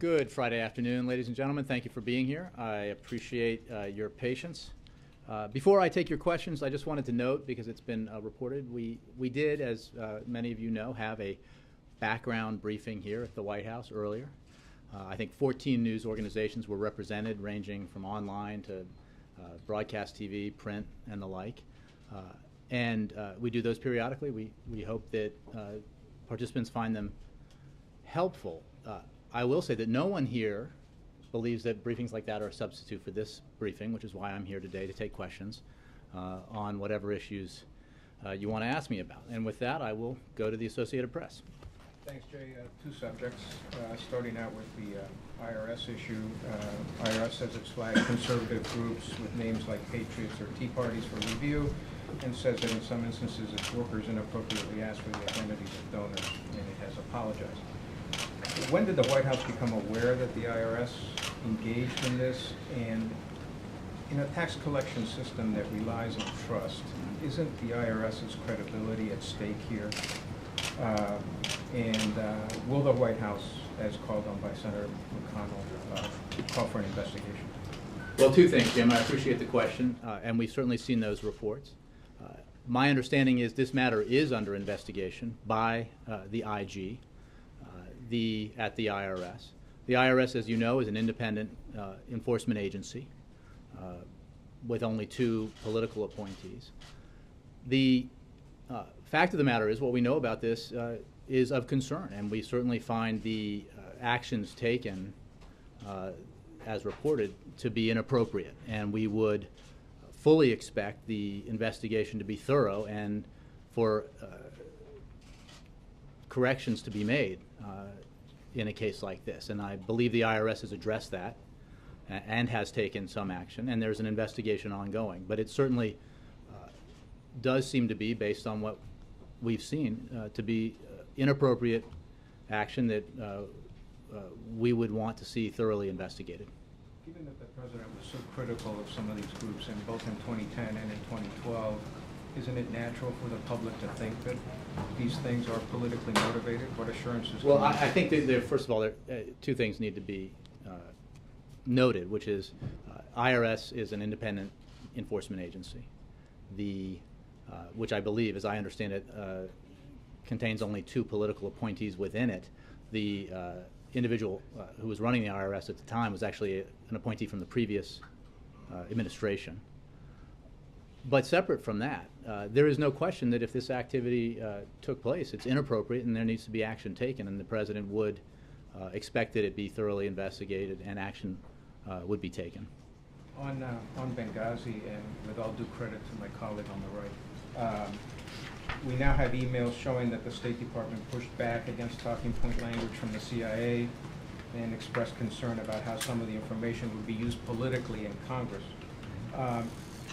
Good Friday afternoon, ladies and gentlemen. Thank you for being here. I appreciate your patience. Before I take your questions, I just wanted to note, because it's been reported, we did, as many of you know, have a background briefing here at the White House earlier. I think 14 news organizations were represented, ranging from online to broadcast TV, print, and the like. We do those periodically. We hope that participants find them helpful. I will say that no one here believes that briefings like that are a substitute for this briefing, which is why I'm here today to take questions on whatever issues you want to ask me about. And with that, I will go to the Associated Press. Thanks, Jay. Two subjects, starting out with the IRS issue. IRS says it's flagged conservative groups with names like Patriots or Tea Parties for review, and says that in some instances its workers inappropriately asked for the identities of donors, and it has apologized. When did the White House become aware that the IRS engaged in this? And in a tax collection system that relies on trust, isn't the IRS's credibility at stake here? Will the White House, as called on by Senator McConnell, call for an investigation? Well, two things, Jim. I appreciate the question, and we've certainly seen those reports. My understanding is this matter is under investigation by the IG at the IRS. The IRS, as you know, is an independent enforcement agency with only 2 political appointees. The fact of the matter is, what we know about this is of concern, and we certainly find the actions taken as reported to be inappropriate, and we would fully expect the investigation to be thorough and for corrections to be made in a case like this. And I believe the IRS has addressed that and has taken some action, and there's an investigation ongoing. But it certainly does seem to be, based on what we've seen, to be inappropriate action that we would want to see thoroughly investigated. Given that the President was so critical of some of these groups, and both in 2010 and in 2012, isn't it natural for the public to think that these things are politically motivated? What assurances? Well, I think that first of all, two things need to be noted, which is IRS is an independent enforcement agency, which I believe, as I understand it, contains only 2 political appointees within it. The individual who was running the IRS at the time was actually an appointee from the previous administration. But separate from that, there is no question that if this activity took place, it's inappropriate and there needs to be action taken, and the President would expect that it be thoroughly investigated and action would be taken. On Benghazi, and with all due credit to my colleague on the right, we now have emails showing that the State Department pushed back against talking point language from the CIA and expressed concern about how some of the information would be used politically in Congress.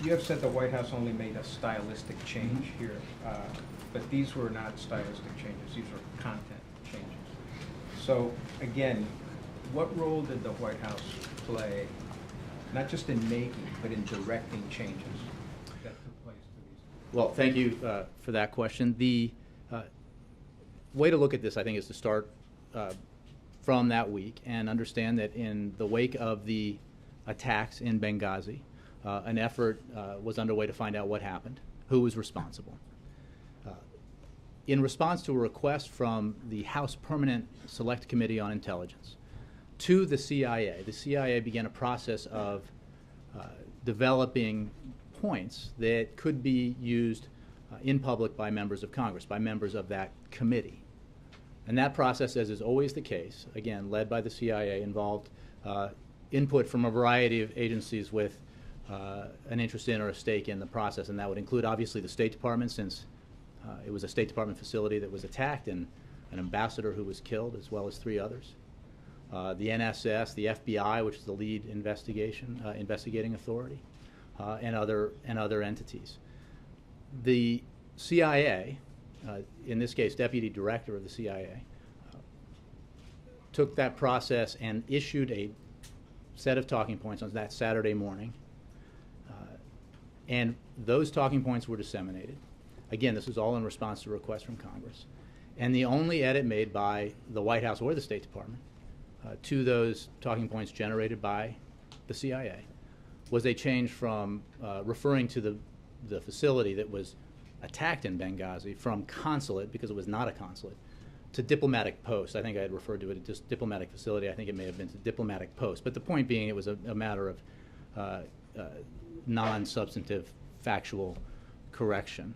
You have said the White House only made a stylistic change here, but these were not stylistic changes. These were content changes. So, again, what role did the White House play, not just in making, but in directing changes that took place to these? Well, thank you for that question. The way to look at this, I think, is to start from that week and understand that in the wake of the attacks in Benghazi, an effort was underway to find out what happened, who was responsible. In response to a request from the House Permanent Select Committee on Intelligence to the CIA began a process of developing points that could be used in public by members of Congress, by members of that committee. And that process, as is always the case, again, led by the CIA, involved input from a variety of agencies with an interest in or a stake in the process, and that would include obviously the State Department, since it was a State Department facility that was attacked and an ambassador who was killed, as well as 3 others. The NSS, the FBI, which is the lead investigating authority, and other entities. The CIA, in this case Deputy Director of the CIA, took that process and issued a set of talking points on that Saturday morning. And those talking points were disseminated. Again, this was all in response to requests from Congress. And the only edit made by the White House or the State Department to those talking points generated by the CIA was a change from referring to the facility that was attacked in Benghazi from consulate, because it was not a consulate, to diplomatic post. I think I had referred to it as diplomatic facility. I think it may have been to diplomatic post. But the point being, it was a matter of non-substantive factual correction.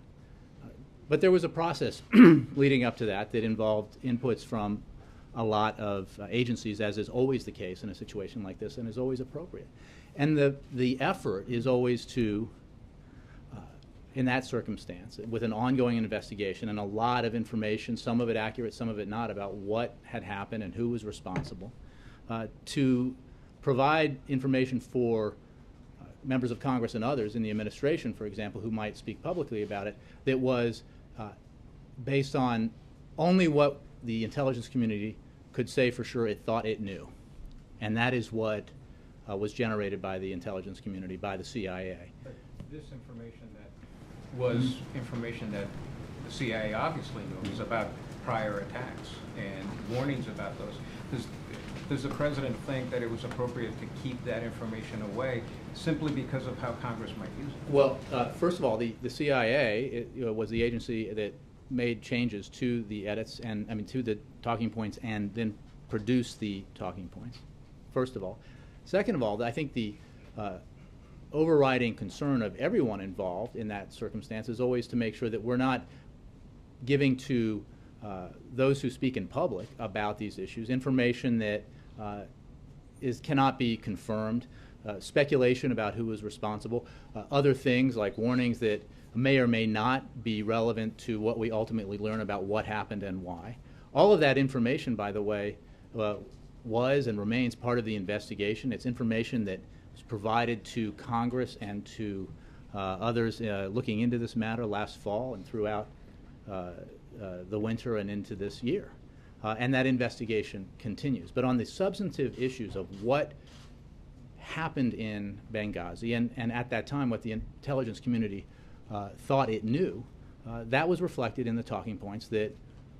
But there was a process leading up to that involved inputs from a lot of agencies, as is always the case in a situation like this and is always appropriate. And the effort is always to, in that circumstance, with an ongoing investigation and a lot of information, some of it accurate, some of it not, about what had happened and who was responsible, to provide information for members of Congress and others in the administration, for example, who might speak publicly about it, that was based on only what the intelligence community could say for sure it thought it knew. And that is what was generated by the intelligence community, by the CIA. But this information that was information that the CIA obviously knew was about prior attacks and warnings about those. Does the president think that it was appropriate to keep that information away simply because of how Congress might use it? Well, first of all, the CIA was the agency that made changes to the edits and to the talking points and then produced the talking points, first of all. Second of all, I think the overriding concern of everyone involved in that circumstance is always to make sure that we're not giving to those who speak in public about these issues information that cannot be confirmed, speculation about who was responsible, other things like warnings that may or may not be relevant to what we ultimately learn about what happened and why. All of that information, by the way, was and remains part of the investigation. It's information that was provided to Congress and to others looking into this matter last fall and throughout the winter and into this year. And that investigation continues. But on the substantive issues of what happened in Benghazi and at that time what the intelligence community thought it knew, that was reflected in the talking points that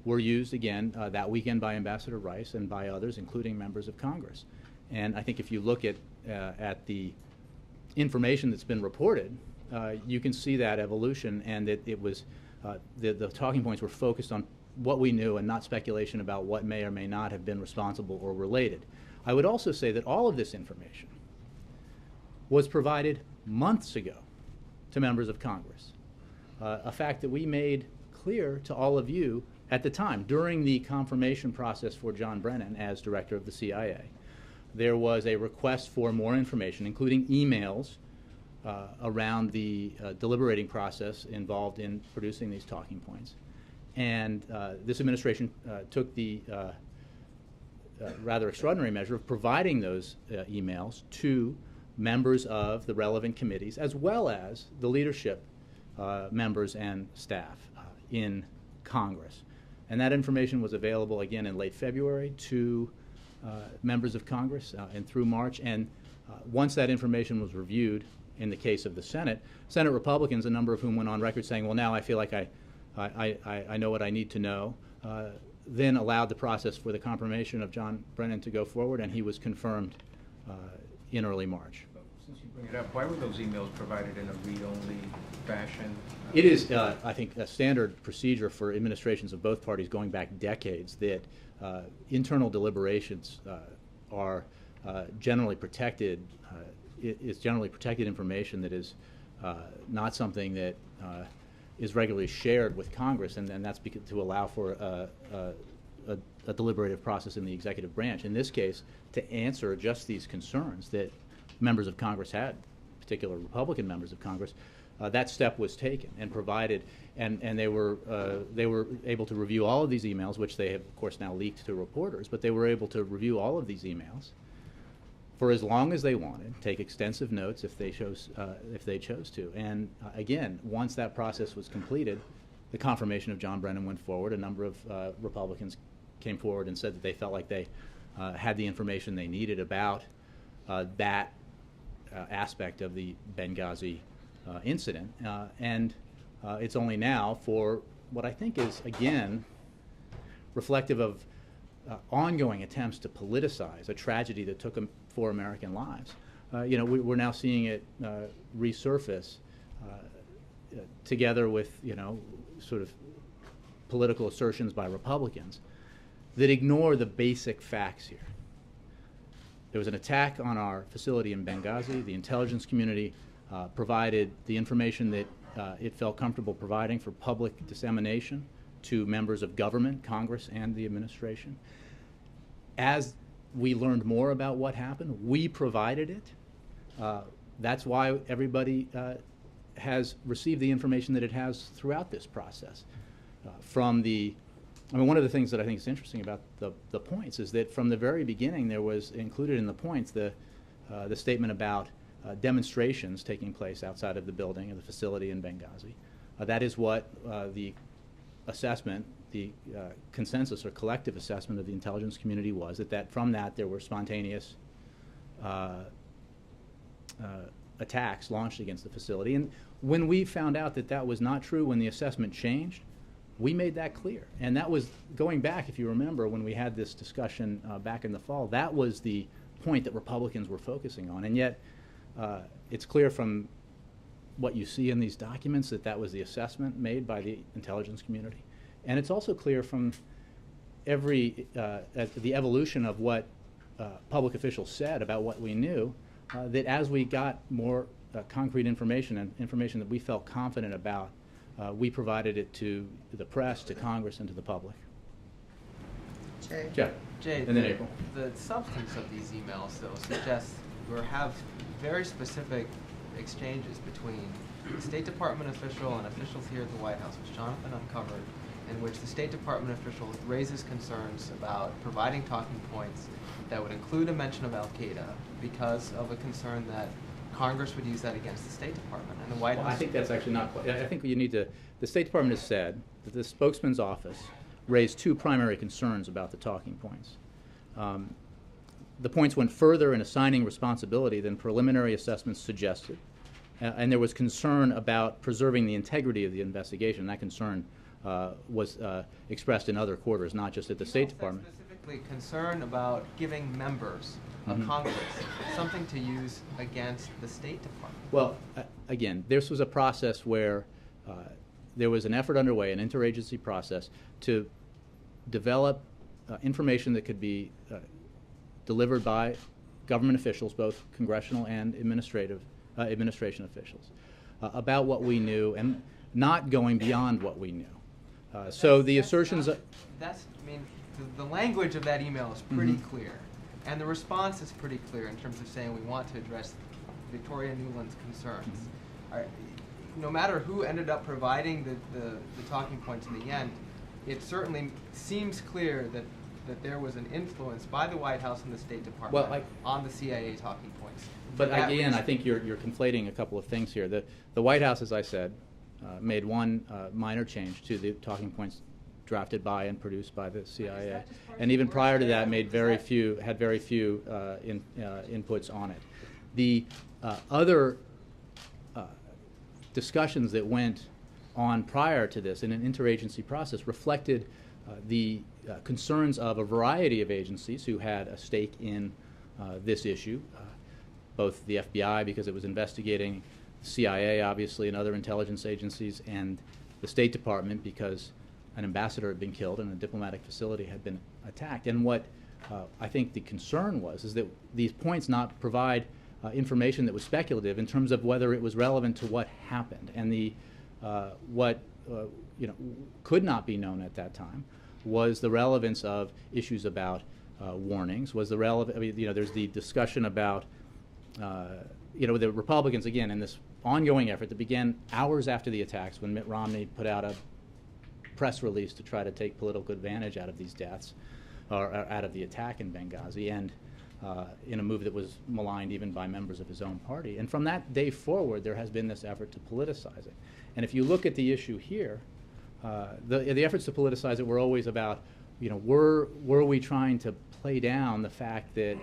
were used again that weekend by Ambassador Rice and by others, including members of Congress. And I think if you look at the information that's been reported, you can see that evolution, and that it was the talking points were focused on what we knew and not speculation about what may or may not have been responsible or related. I would also say that all of this information was provided months ago to members of Congress, a fact that we made clear to all of you at the time during the confirmation process for John Brennan as director of the CIA. There was a request for more information, including emails around the deliberating process involved in producing these talking points. And this administration took the rather extraordinary measure of providing those emails to members of the relevant committees, as well as the leadership members and staff in Congress. And that information was available again in late February to members of Congress and through March. And once that information was reviewed in the case of the Senate Republicans, a number of whom went on record saying, well, now I feel like I know what I need to know, then allowed the process for the confirmation of John Brennan to go forward, and he was confirmed in early March. Since you bring it up, why were those emails provided in a read-only fashion? It is, I think, a standard procedure for administrations of both parties going back decades that internal deliberations are generally protected. It's generally protected information that is not something that is regularly shared with Congress, and that's to allow for a deliberative process in the executive branch. In this case, to answer just these concerns that members of Congress had, particular Republican members of Congress, that step was taken and provided, and they were able to review all of these emails, which they have, of course, now leaked to reporters. But they were able to review all of these emails for as long as they wanted, take extensive notes if they chose to. And again, once that process was completed, the confirmation of John Brennan went forward. A number of Republicans came forward and said that they felt like they had the information they needed about that aspect of the Benghazi incident. And it's only now, for what I think is, again, reflective of ongoing attempts to politicize a tragedy that took 4 American lives. We're now seeing it resurface together with, sort of political assertions by Republicans that ignore the basic facts here. There was an attack on our facility in Benghazi. The intelligence community provided the information that it felt comfortable providing for public dissemination to members of government, Congress, and the administration. As we learned more about what happened, we provided it. That's why everybody has received the information that it has throughout this process. One of the things that I think is interesting about the points is that from the very beginning there was included in the points the statement about demonstrations taking place outside of the building of the facility in Benghazi. That is what the assessment, the consensus or collective assessment of the intelligence community was, that from that there were spontaneous attacks launched against the facility. And when we found out that that was not true, when the assessment changed, we made that clear. And that was going back, if you remember, when we had this discussion back in the fall, that was the point that Republicans were focusing on. And yet it's clear from what you see in these documents that that was the assessment made by the intelligence community. And it's also clear from the evolution of what public officials said about what we knew, that as we got more concrete information and information that we felt confident about, we provided it to the press, to Congress, and to the public. Jay. Jeff. Jay, And then April. the substance of these emails, though, suggests or have very specific exchanges between the State Department official and officials here at the White House, which Jonathan uncovered, in which the State Department official raises concerns about providing talking points that would include a mention of Al-Qaeda because of a concern that Congress would use that against the State Department. And the White House... I think that's actually not quite. I think you need to... The State Department has said that the spokesman's office raised 2 primary concerns about the talking points. The points went further in assigning responsibility than preliminary assessments suggested, and there was concern about preserving the integrity of the investigation. That concern was expressed in other quarters, not just at the State Department. Specifically concern about giving members of Congress something to use against the State Department. Well, again, this was a process where there was an effort underway, an interagency process, to develop information that could be delivered by government officials, both congressional and administration officials, about what we knew and not going beyond what we knew. So the assertions... The language of that email is pretty clear, and the response is pretty clear in terms of saying we want to address Victoria Nuland's concerns. No matter who ended up providing the talking points in the end, it certainly seems clear that there was an influence by the White House and the State Department on the CIA talking points. But again, I think you're conflating a couple of things here. The White House, as I said, made one minor change to the talking points drafted by and produced by the CIA, and even prior to that, had very few inputs on it. The other discussions that went on prior to this in an interagency process reflected the concerns of a variety of agencies who had a stake in this issue, both the FBI, because it was investigating CIA, obviously, and other intelligence agencies, and the State Department, because an ambassador had been killed and a diplomatic facility had been attacked. And what I think the concern was is that these points not provide information that was speculative in terms of whether it was relevant to what happened. And what could not be known at that time was the relevance of issues about warnings. Was the there's the discussion about the Republicans, again, in this ongoing effort that began hours after the attacks, when Mitt Romney put out a press release to try to take political advantage out of these deaths, or out of the attack in Benghazi, and in a move that was maligned even by members of his own party. And from that day forward, there has been this effort to politicize it. And if you look at the issue here, the efforts to politicize it were always about, were we trying to play down the fact that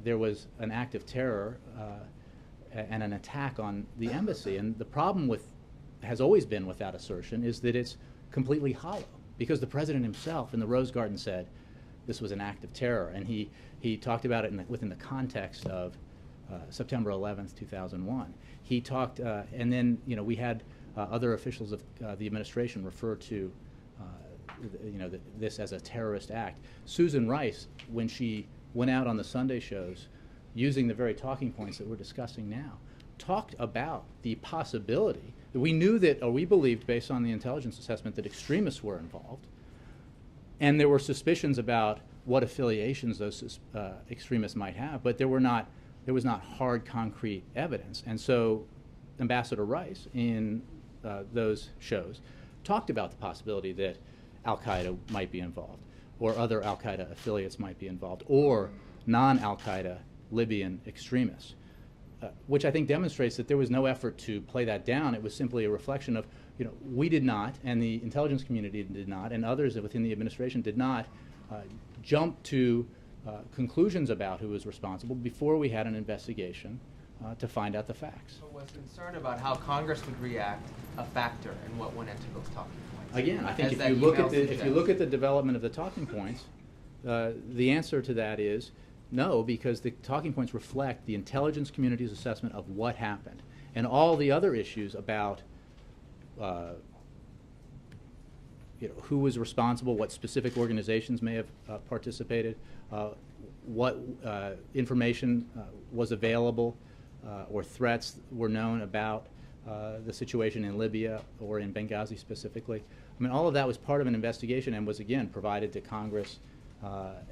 there was an act of terror and an attack on the embassy. And the problem has always been with that assertion is that it's completely hollow, because the president himself in the Rose Garden said, this was an act of terror, and he talked about it within the context of September 11th, 2001. He talked, and then we had other officials of the administration refer to this as a terrorist act. Susan Rice, when she went out on the Sunday shows, using the very talking points that we're discussing now, talked about the possibility that we knew that, or we believed based on the intelligence assessment, that extremists were involved, and there were suspicions about what affiliations those extremists might have, but there was not hard, concrete evidence. And so Ambassador Rice, in those shows, talked about the possibility that Al-Qaeda might be involved, or other Al-Qaeda affiliates might be involved, or non-Al-Qaeda Libyan extremists, which I think demonstrates that there was no effort to play that down. It was simply a reflection of, we did not, and the intelligence community did not, and others within the administration did not jump to conclusions about who was responsible before we had an investigation to find out the facts. So was concern about how Congress would react a factor in what went into those talking points? Again, I think if you look at the development of the talking points, the answer to that is no, because the talking points reflect the intelligence community's assessment of what happened, and all the other issues about who was responsible, what specific organizations may have participated, what information was available or threats were known about the situation in Libya or in Benghazi specifically. I mean, all of that was part of an investigation and was, again, provided to Congress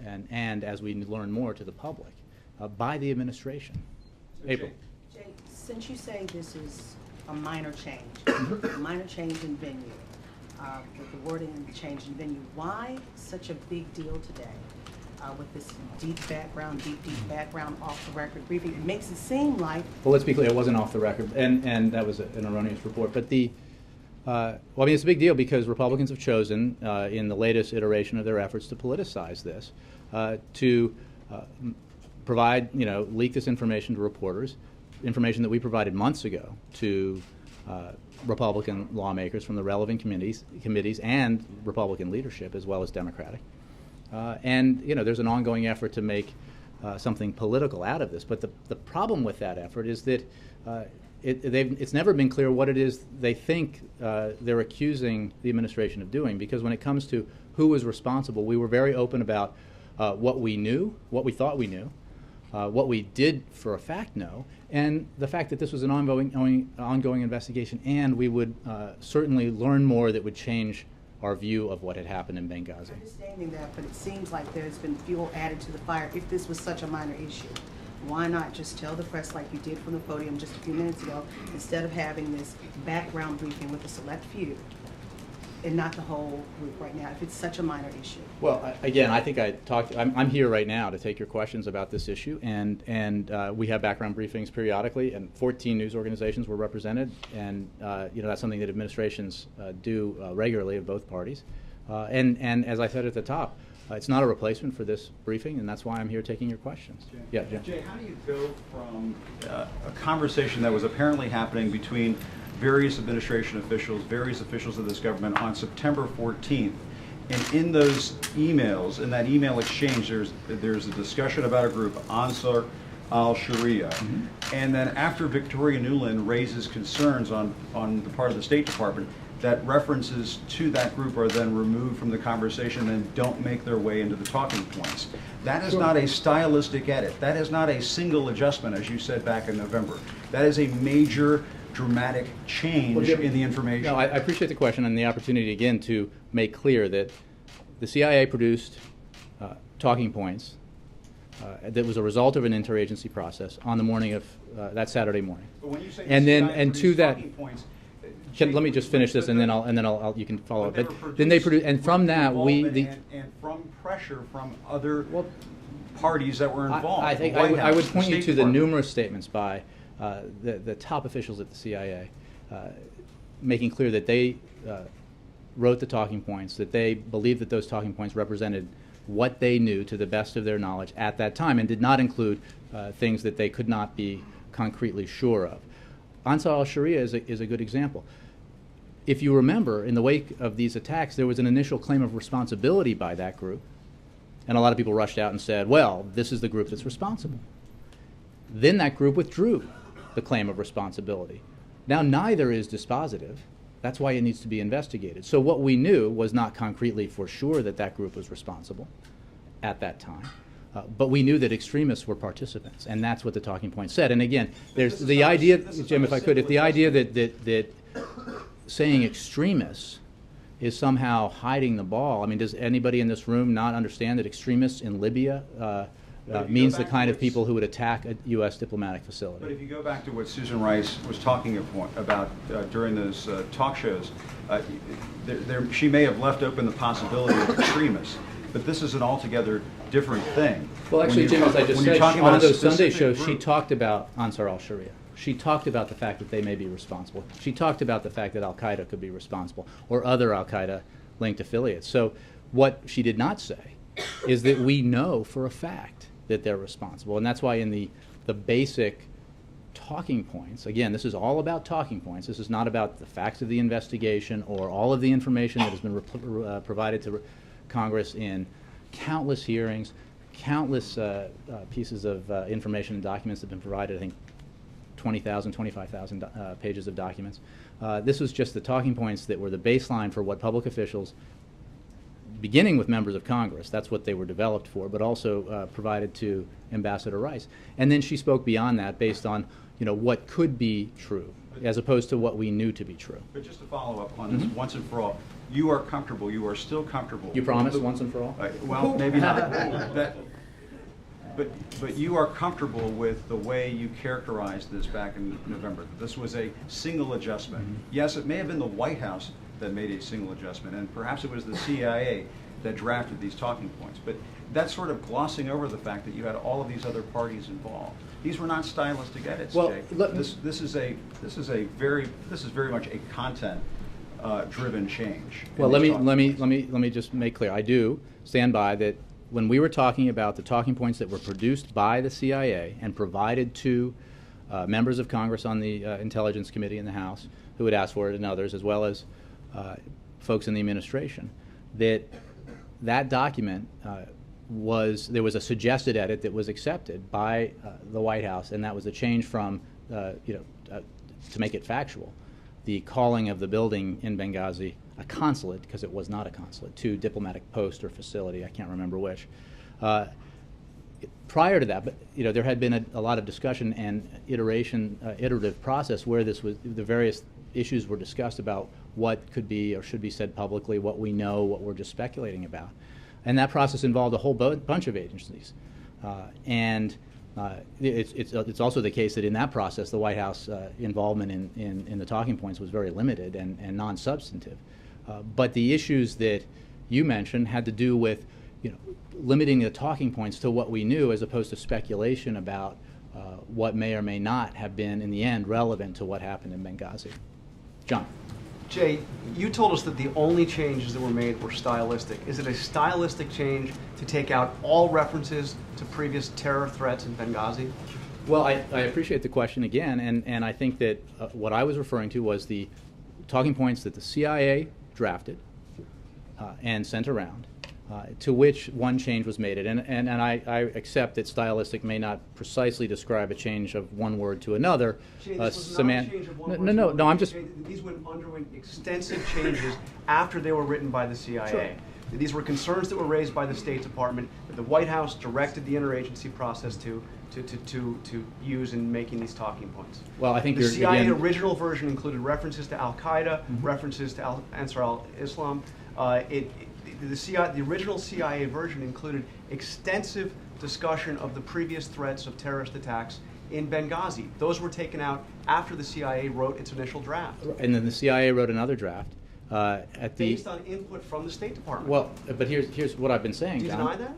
and as we learn more, to the public by the administration. So April. Jay, since you say this is a minor change, a minor change in venue, with the wording and the change in venue, why such a big deal today with this deep background off the record briefing? It makes it seem like... Well, let's be clear, it wasn't off the record, and that was an erroneous report. But well, I mean, it's a big deal because Republicans have chosen, in the latest iteration of their efforts to politicize this, to provide, leak this information to reporters, information that we provided months ago to Republican lawmakers from the relevant committees and Republican leadership, as well as Democratic. And there's an ongoing effort to make something political out of this. But the problem with that effort is that it's never been clear what it is they think they're accusing the administration of doing. Because when it comes to who was responsible, we were very open about what we knew, what we thought we knew, what we did for a fact know, and the fact that this was an ongoing investigation, and we would certainly learn more that would change our view of what had happened in Benghazi. Understanding that, but it seems like there's been fuel added to the fire. If this was such a minor issue, why not just tell the press like you did from the podium just a few minutes ago, instead of having this background briefing with a select few and not the whole group right now, if it's such a minor issue? Well, again, I think I'm here right now to take your questions about this issue, and we have background briefings periodically, and 14 news organizations were represented, and that's something that administrations do regularly of both parties. And as I said at the top, it's not a replacement for this briefing, and that's why I'm here taking your questions. Jay. Yeah, Jim. Jay, how do you go from a conversation that was apparently happening between various administration officials, various officials of this government on September 14th, and in those emails, in that email exchange, there's a discussion about a group, Ansar al-Sharia, and then after Victoria Nuland raises concerns on the part of the State Department, that references to that group are then removed from the conversation and don't make their way into the talking points. That is not a stylistic edit. That is not a single adjustment, as you said back in November. That is a major dramatic change in the information. No, I appreciate the question and the opportunity again to make clear that the CIA produced talking points that was a result of an interagency process on the morning of that Saturday morning. But when you say and the then CIA and to that, talking points, let me just finish this, and then I'll you can follow up. But then they produced, and from that and from pressure from other parties that were involved. I think I would point you to the numerous statements by the top officials at the CIA, making clear that they wrote the talking points, that they believed that those talking points represented what they knew to the best of their knowledge at that time, and did not include things that they could not be concretely sure of. Ansar al-Sharia is a good example. If you remember, in the wake of these attacks, there was an initial claim of responsibility by that group And a lot of people rushed out and said, well, this is the group that's responsible. Then that group withdrew the claim of responsibility. Now neither is dispositive. That's why it needs to be investigated. So what we knew was not concretely for sure that that group was responsible at that time. But we knew that extremists were participants, and that's what the talking point said. And again, there's the idea, Jim, if I could, if the idea that saying extremists is somehow hiding the ball. I mean, does anybody in this room not understand that extremists in Libya means the kind of people who would attack a U.S. diplomatic facility? But if you go back to what Susan Rice was talking about during those talk shows, she may have left open the possibility of extremists, but this is an altogether different thing. Well, actually, Jim, as I just said, on those Sunday shows, she talked about Ansar al-Sharia. She talked about the fact that they may be responsible. She talked about the fact that al-Qaeda could be responsible, or other al-Qaeda-linked affiliates. So what she did not say is that we know for a fact that they're responsible. And that's why in the basic talking points, again, this is all about talking points. This is not about the facts of the investigation or all of the information that has been provided to Congress in countless hearings, countless pieces of information and documents that have been provided, I think 20,000, 25,000 pages of documents. This was just the talking points that were the baseline for what public officials, beginning with members of Congress, that's what they were developed for, but also provided to Ambassador Rice. And then she spoke beyond that based on, what could be true, as opposed to what we knew to be true. But just to follow up on this, once and for all, you are still comfortable. You promise once and for all? Well, maybe not. But you are comfortable with the way you characterized this back in November. This was a single adjustment. Yes, it may have been the White House that made a single adjustment, and perhaps it was the CIA that drafted these talking points. But that's sort of glossing over the fact that you had all of these other parties involved. These were not stylistic edits, well, Jay. This is very much a content driven change. Well, let me just make clear. I do stand by that. When we were talking about the talking points that were produced by the CIA and provided to members of Congress on the Intelligence Committee in the House who had asked for it, and others, as well as folks in the administration, that document there was a suggested edit that was accepted by the White House, and that was a change from, to make it factual, the calling of the building in Benghazi a consulate, because it was not a consulate, to diplomatic post or facility, I can't remember which. Prior to that, but there had been a lot of discussion and iterative process where the various issues were discussed about what could be or should be said publicly, what we know, what we're just speculating about. And that process involved a whole bunch of agencies. It's also the case that in that process, the White House involvement in the talking points was very limited and non-substantive. But the issues that you mentioned had to do with, limiting the talking points to what we knew, as opposed to speculation about what may or may not have been, in the end, relevant to what happened in Benghazi. John. Jay, you told us that the only changes that were made were stylistic. Is it a stylistic change to take out all references to previous terror threats in Benghazi? Well, I appreciate the question again, and I think that what I was referring to was the talking points that the CIA drafted and sent around, to which one change was made. And I accept that stylistic may not precisely describe a change of one word to another. Jay, this was not a change of one word to another. No, I'm just... Jay, these underwent extensive changes after they were written by the CIA. Sure. These were concerns that were raised by the State Department that the White House directed the interagency process to use in making these talking points. Well, I think the CIA original version included references to Al-Qaeda, references to Ansar al-Islam. The original CIA version included extensive discussion of the previous threats of terrorist attacks in Benghazi. Those were taken out after the CIA wrote its initial draft. And then the CIA wrote another draft. Based on input from the State Department. Well, but here's what I've been saying, Do you John. deny that?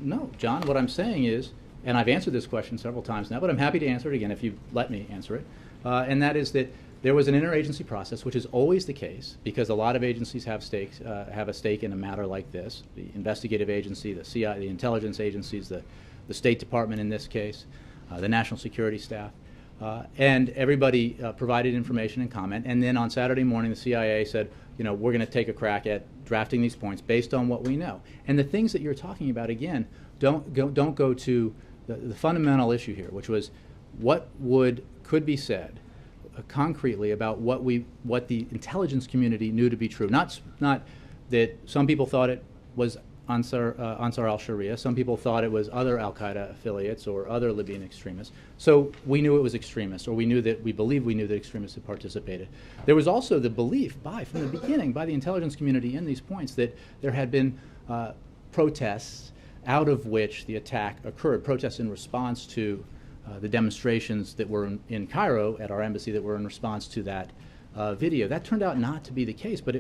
No, John, what I'm saying is, and I've answered this question several times now, but I'm happy to answer it again if you let me answer it, and that is that there was an interagency process, which is always the case, because a lot of agencies have a stake in a matter like this. The investigative agency, the CIA, the intelligence agencies, the State Department in this case, the national security staff. And everybody provided information and comment. And then on Saturday morning, the CIA said, you know, we're going to take a crack at drafting these points based on what we know. And the things that you're talking about, again, don't go to the fundamental issue here, which was what could be said concretely about what the intelligence community knew to be true. Not that some people thought it was Ansar al-Sharia, some people thought it was other al-Qaeda affiliates or other Libyan extremists. So we knew it was extremists, or we believed we knew that extremists had participated. There was also the belief from the beginning by the intelligence community in these points that there had been protests out of which the attack occurred, protests in response to the demonstrations that were in Cairo at our embassy that were in response to that video. That turned out not to be the case, but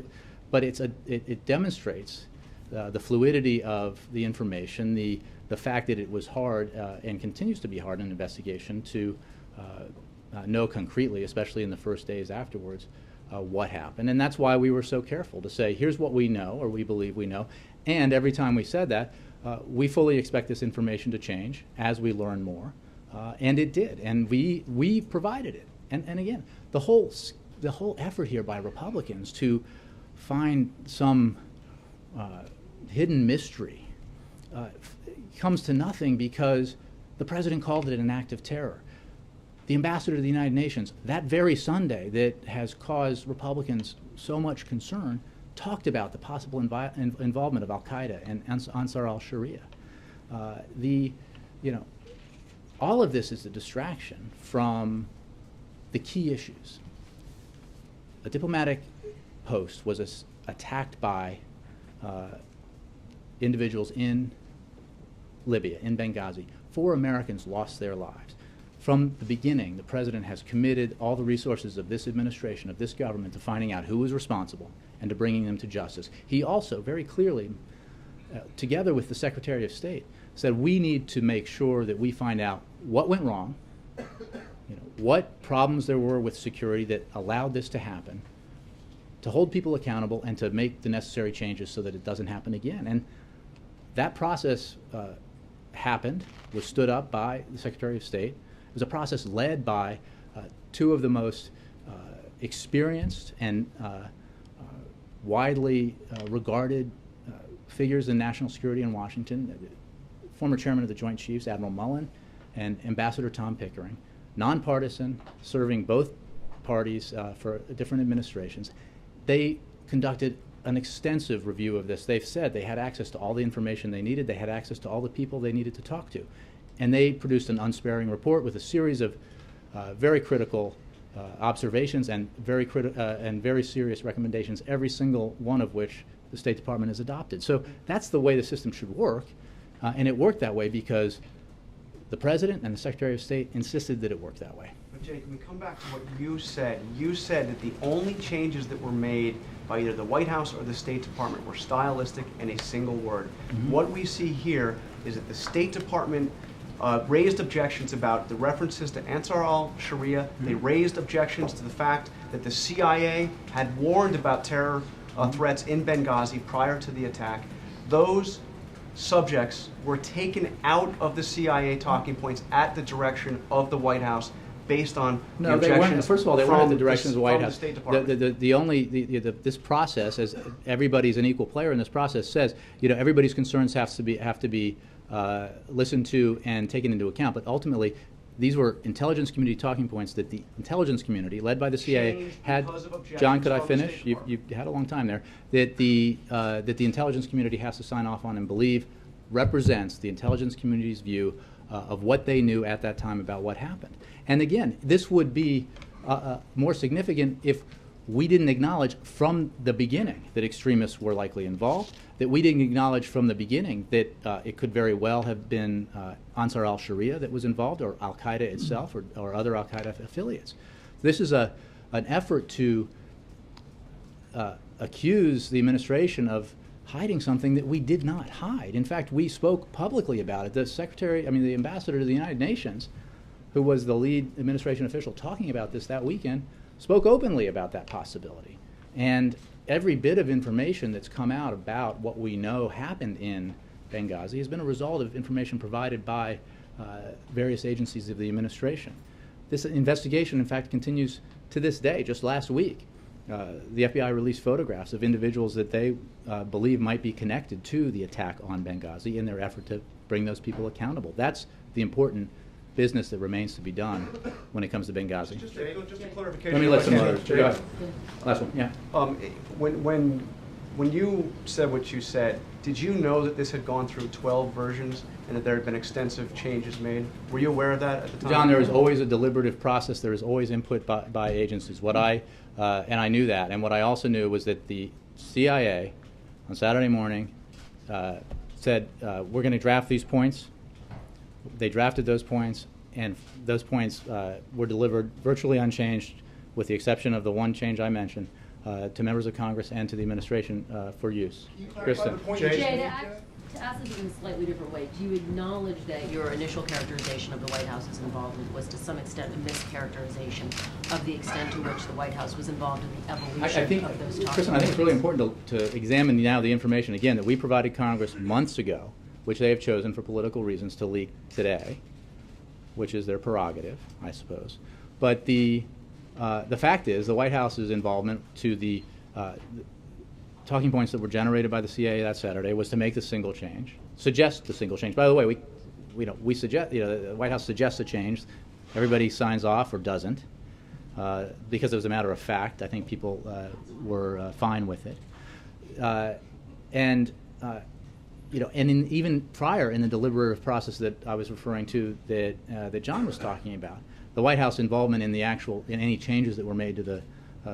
it demonstrates the fluidity of the information, the fact that it was hard and continues to be hard in an investigation to know concretely, especially in the first days afterwards, what happened. And that's why we were so careful to say, here's what we know, or we believe we know. And every time we said that, we fully expect this information to change as we learn more. And it did, and we provided it. And again, the whole effort here by Republicans to find some hidden mystery comes to nothing because the president called it an act of terror. The ambassador to the United Nations, that very Sunday that has caused Republicans so much concern, talked about the possible involvement of al-Qaeda and Ansar al-Sharia. All of this is a distraction from the key issues. A diplomatic post was attacked by individuals in Libya, in Benghazi. 4 Americans lost their lives. From the beginning, the president has committed all the resources of this administration, of this government, to finding out who was responsible and to bringing them to justice. He also very clearly, together with the Secretary of State, said we need to make sure that we find out what went wrong, what problems there were with security that allowed this to happen, to hold people accountable and to make the necessary changes so that it doesn't happen again. And that process happened, was stood up by the Secretary of State. It was a process led by 2 of the most experienced and widely regarded figures in national security in Washington, former chairman of the Joint Chiefs, Admiral Mullen, and Ambassador Tom Pickering, nonpartisan, serving both parties for different administrations. They conducted an extensive review of this. They've said they had access to all the information they needed. They had access to all the people they needed to talk to. And they produced an unsparing report with a series of very critical observations and very serious recommendations, every single one of which the State Department has adopted. So that's the way the system should work. And it worked that way because the President and the Secretary of State insisted that it worked that way. But Jay, can we come back to what you said? You said that the only changes that were made by either the White House or the State Department were stylistic in a single word. Mm-hmm. What we see here is that the State Department raised objections about the references to Ansar al-Sharia. Mm-hmm. They raised objections to the fact that the CIA had warned about terror threats in Benghazi prior to the attack. Those subjects were taken out of the CIA talking points at the direction of the White House based on the objections. They weren't. First of all, they weren't at the direction of the White House. The State Department. This process, as everybody's an equal player in this process, says everybody's concerns have to be listened to and taken into account. But ultimately, these were intelligence community talking points that the intelligence community, led by the CIA, had. John, could I finish? You had a long time there. That the intelligence community has to sign off on and believe represents the intelligence community's view of what they knew at that time about what happened. And again, this would be more significant if we didn't acknowledge from the beginning that extremists were likely involved, that we didn't acknowledge from the beginning that it could very well have been Ansar al-Sharia that was involved, or al-Qaeda itself, or other al-Qaeda affiliates. This is an effort to accuse the administration of hiding something that we did not hide. In fact, we spoke publicly about it. The ambassador to the United Nations, who was the lead administration official talking about this that weekend, spoke openly about that possibility. And every bit of information that's come out about what we know happened in Benghazi has been a result of information provided by various agencies of the administration. this investigation, in fact, continues to this day. Just last week, the FBI released photographs of individuals that they believe might be connected to the attack on Benghazi in their effort to bring those people accountable. That's the important business that remains to be done when it comes to Benghazi. Just a clarification. Let me let some others. Jay. Go ahead. Last one, yeah. When you said what you said, did you know that this had gone through 12 versions and that there had been extensive changes made? Were you aware of that at the time? John, there is always a deliberative process. There is always input by agencies. What and I knew that. And what I also knew was that the CIA on Saturday morning said, we're going to draft these points. They drafted those points, and those points were delivered virtually unchanged, with the exception of the one change I mentioned, to members of Congress and to the administration for use. Kristen. Jay, to ask this in a slightly different way, do you acknowledge that your initial characterization of the White House's involvement was to some extent a mischaracterization of the extent to which the White House was involved in the evolution of those talks? Kristen, I think it's really important to examine now the information, again, that we provided Congress months ago, which they have chosen for political reasons to leak today, which is their prerogative, I suppose. But the fact is, the White House's involvement to the talking points that were generated by the CIA that Saturday was to make the single change, suggest the single change. By the way, we suggest, the White House suggests a change. Everybody signs off or doesn't, because it was a matter of fact. I think people were fine with it, and even prior in the deliberative process that I was referring to, that John was talking about, the White House involvement in any changes that were made to the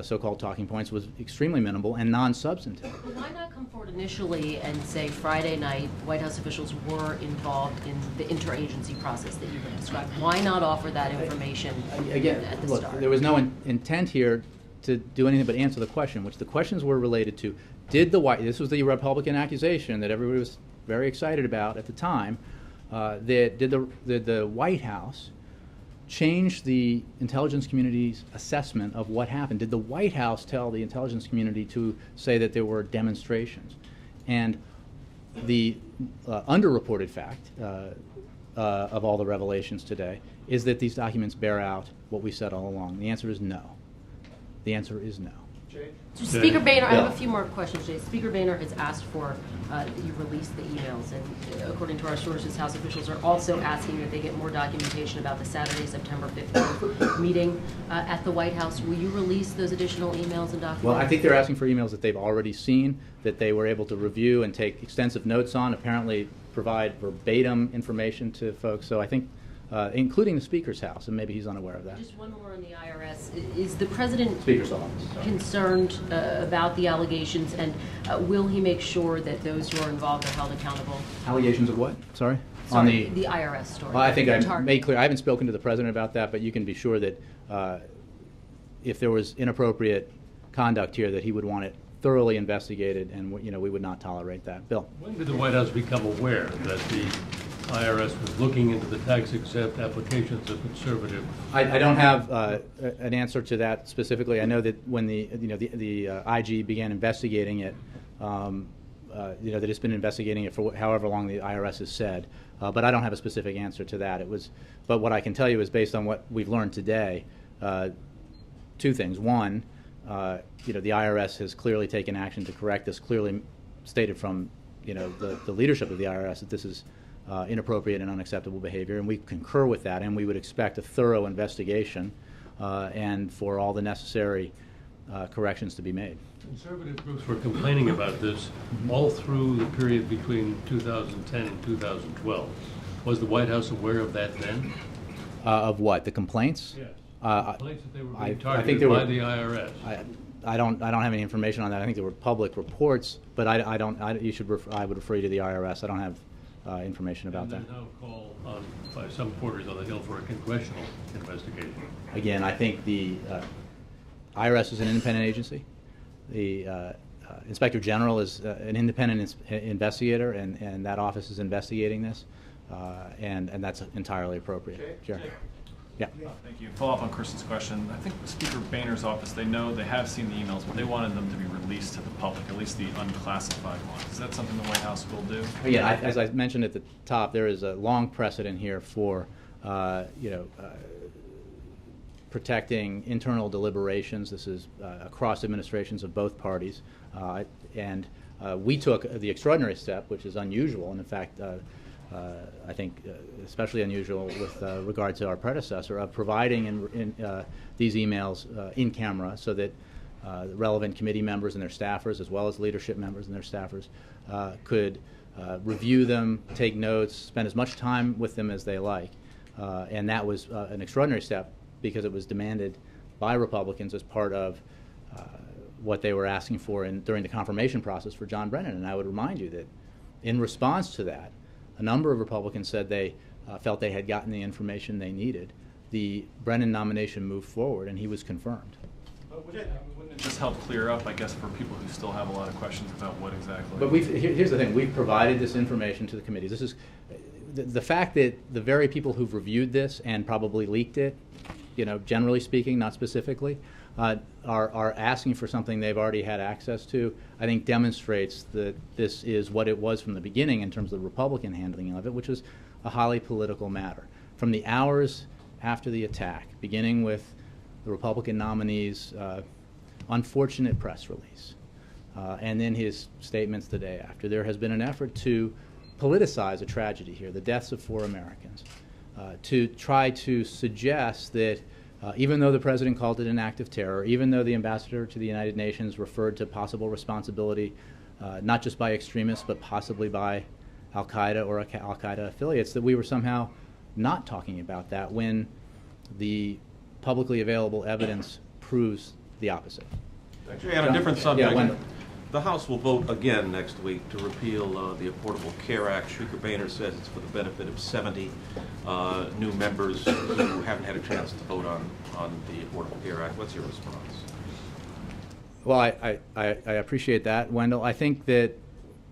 so-called talking points was extremely minimal and non-substantive. But why not come forward initially and say Friday night White House officials were involved in the interagency process that you described? Why not offer that information at the start? There was no intent here to do anything but answer the question, which the questions were related to. This was the Republican accusation that everybody was very excited about at the time, did the White House change the intelligence community's assessment of what happened? Did the White House tell the intelligence community to say that there were demonstrations? And the underreported fact of all the revelations today is that these documents bear out what we said all along. The answer is no. The answer is no. Speaker Boehner, I have a few more questions, Jay. Speaker Boehner has asked for that you release the emails, and according to our sources, House officials are also asking that they get more documentation about the Saturday, September 15th meeting at the White House. Will you release those additional emails and documents? Well, I think they're asking for emails that they've already seen, that they were able to review and take extensive notes on, apparently provide verbatim information to folks. So I think, including the Speaker's house, and maybe he's unaware of that. Just one more on the IRS. Is the President Speaker's office. concerned about the allegations, and will he make sure that those who are involved are held accountable? Allegations of what? Sorry? Sorry, on the IRS story. Well, I think I made clear. I haven't spoken to the President about that, but you can be sure that if there was inappropriate conduct here, that he would want it thoroughly investigated, and we would not tolerate that. Bill. When did the White House become aware that the IRS was looking into the tax-exempt applications of conservative? I don't have an answer to that specifically. I know that when the IG began investigating it, that it's been investigating it for however long the IRS has said, but I don't have a specific answer to that. But what I can tell you is, based on what we've learned today, two things. One, the IRS has clearly taken action to correct this. Clearly stated from the leadership of the IRS that this is inappropriate and unacceptable behavior, and we concur with that, and we would expect a thorough investigation and for all the necessary corrections to be made. Conservative groups were complaining about this all through the period between 2010 and 2012. Was the White House aware of that then? Of what? The complaints? Yes. Complaints that they were being targeted I think there by were, the IRS. I don't have any information on that. I think there were public reports, but I would refer you to the IRS. I don't have information about that. And there's now a call by some quarters on the Hill for a congressional investigation. Again, I think the IRS is an independent agency. The Inspector General is an independent investigator, and that office is investigating this, and that's entirely appropriate. Sure. Yeah. Thank you. Follow up on Kristen's question. I think Speaker Boehner's office, they have seen the emails, but they wanted them to be released to the public, at least the unclassified ones. Is that something the White House will do? Yeah, as I mentioned at the top, there is a long precedent here for, protecting internal deliberations. This is across administrations of both parties. And we took the extraordinary step, which is unusual, and in fact, I think especially unusual with regard to our predecessor, of providing these emails in camera so that the relevant committee members and their staffers, as well as leadership members and their staffers, could review them, take notes, spend as much time with them as they like. And that was an extraordinary step because it was demanded by Republicans as part of what they were asking for during the confirmation process for John Brennan. And I would remind you that in response to that, a number of Republicans said they felt they had gotten the information they needed. The Brennan nomination moved forward, and he was confirmed. But wouldn't it just help clear up, I guess, for people who still have a lot of questions about what exactly? But here's the thing. We've provided this information to the committee. This is the fact that the very people who've reviewed this and probably leaked it, generally speaking, not specifically, are asking for something they've already had access to, I think demonstrates that this is what it was from the beginning in terms of the Republican handling of it, which was a highly political matter. From the hours after the attack, beginning with the Republican nominee's unfortunate press release, and then his statements the day after, there has been an effort to politicize a tragedy here, the deaths of 4 Americans, to try to suggest that even though the president called it an act of terror, even though the ambassador to the United Nations referred to possible responsibility not just by extremists but possibly by al-Qaeda or al-Qaeda affiliates, that we were somehow not talking about that when the publicly available evidence proves the opposite. Actually, on a different subject, yeah, the House will vote again next week to repeal the Affordable Care Act. Speaker Boehner says it's for the benefit of 70 new members who haven't had a chance to vote on the Affordable Care Act. What's your response? Well, I appreciate that, Wendell. I think that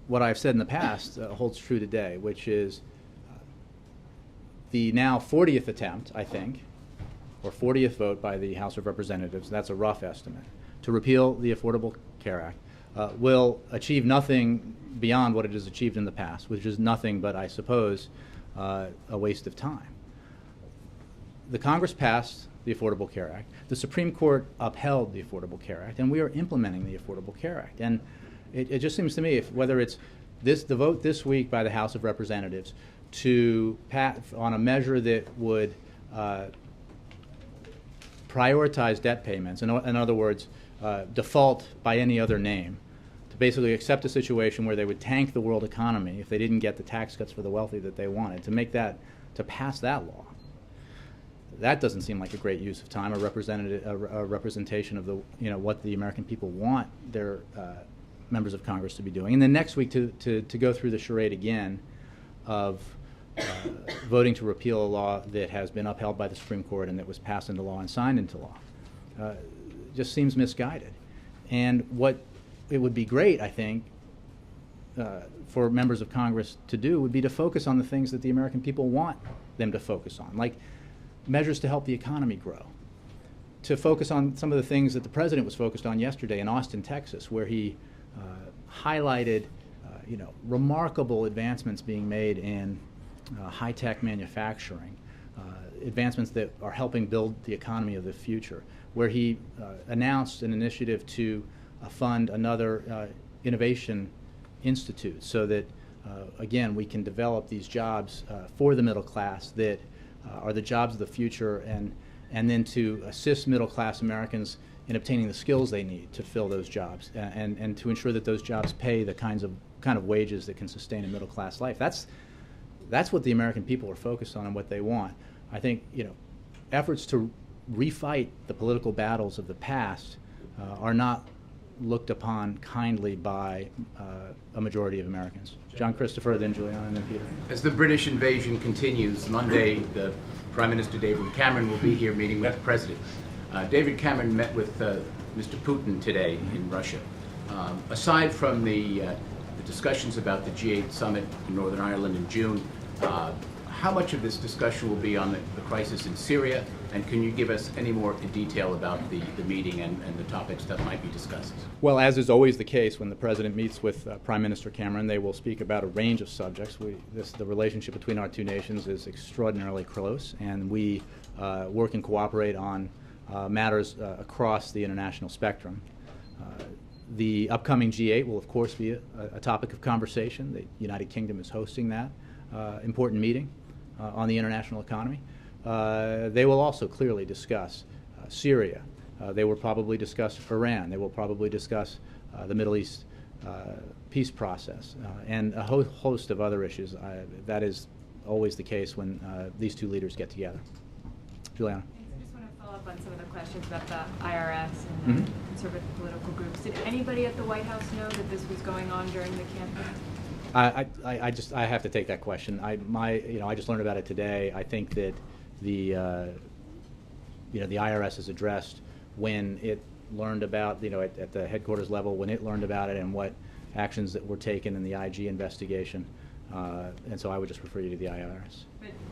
what I've said in the past holds true today, which is the now 40th attempt, I think, or 40th vote by the House of Representatives, that's a rough estimate, to repeal the Affordable Care Act, will achieve nothing beyond what it has achieved in the past, which is nothing but, I suppose, a waste of time. The Congress passed the Affordable Care Act. The Supreme Court upheld the Affordable Care Act, and we are implementing the Affordable Care Act. And it just seems to me, whether it's the vote this week by the House of Representatives to pass on a measure that would prioritize debt payments, in other words, default by any other name, to basically accept a situation where they would tank the world economy if they didn't get the tax cuts for the wealthy that they wanted, to pass that law. That doesn't seem like a great use of time, a representation of what the American people want their members of Congress to be doing. And then next week to go through the charade again of voting to repeal a law that has been upheld by the Supreme Court and that was passed into law and signed into law. Just seems misguided. And what it would be great, I think, for members of Congress to do would be to focus on the things that the American people want them to focus on, like measures to help the economy grow, to focus on some of the things that the president was focused on yesterday in Austin, Texas, where he highlighted remarkable advancements being made in high-tech manufacturing, advancements that are helping build the economy of the future, where he announced an initiative to fund another innovation institute so that, again, we can develop these jobs for the middle class that are the jobs of the future, and then to assist middle-class Americans in obtaining the skills they need to fill those jobs, and to ensure that those jobs pay the kind of wages that can sustain a middle-class life. That's what the American people are focused on and what they want. I think efforts to refight the political battles of the past are not looked upon kindly by a majority of Americans. John Christopher, then Juliana, and then Peter. As the British invasion continues, Monday the Prime Minister David Cameron will be here meeting with the President. David Cameron met with Mr. Putin today in Russia. Aside from the discussions about the G8 summit in Northern Ireland in June, how much of this discussion will be on the crisis in Syria, and can you give us any more detail about the meeting and the topics that might be discussed? Well, as is always the case when the President meets with Prime Minister Cameron, they will speak about a range of subjects. The relationship between our two nations is extraordinarily close, and we work and cooperate on matters across the international spectrum. The upcoming G8 will, of course, be a topic of conversation. The United Kingdom is hosting that important meeting on the international economy. They will also clearly discuss Syria. They will probably discuss Iran. They will probably discuss the Middle East peace process and a host of other issues. That is always the case when these two leaders get together. Juliana. I just want to follow up on some of the questions about the IRS and the conservative political groups. Did anybody at the White House know that this was going on during the campaign? I have to take that question. I just learned about it today. I think that the IRS is addressed when it learned about, at the headquarters level, when it learned about it and what actions that were taken in the IG investigation. And so I would just refer you to the IRS.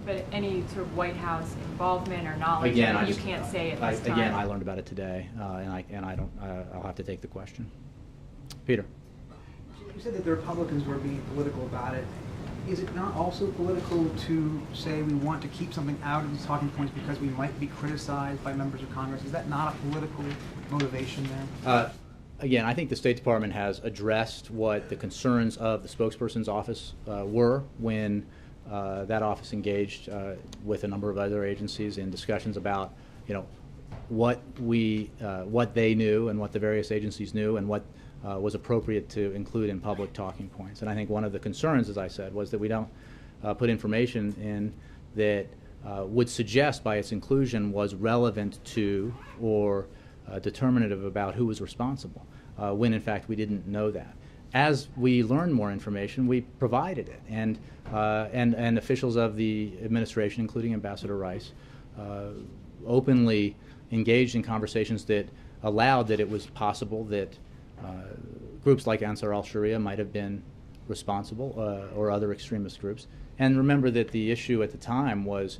But any sort of White House involvement or knowledge, again, you can't say at this time. Again, I learned about it today, and I don't. I'll have to take the question. Peter. You said that the Republicans were being political about it. Is it not also political to say we want to keep something out of these talking points because we might be criticized by members of Congress? Is that not a political motivation there? Again, I think the State Department has addressed what the concerns of the spokesperson's office were when that office engaged with a number of other agencies in discussions about, what they knew and what the various agencies knew and what was appropriate to include in public talking points. And I think one of the concerns, as I said, was that we don't put information in that would suggest by its inclusion was relevant to or determinative about who was responsible, when in fact we didn't know that. As we learned more information, we provided it, and officials of the administration, including Ambassador Rice, openly engaged in conversations that allowed that it was possible that groups like Ansar al-Sharia might have been responsible, or other extremist groups. And remember that the issue at the time was,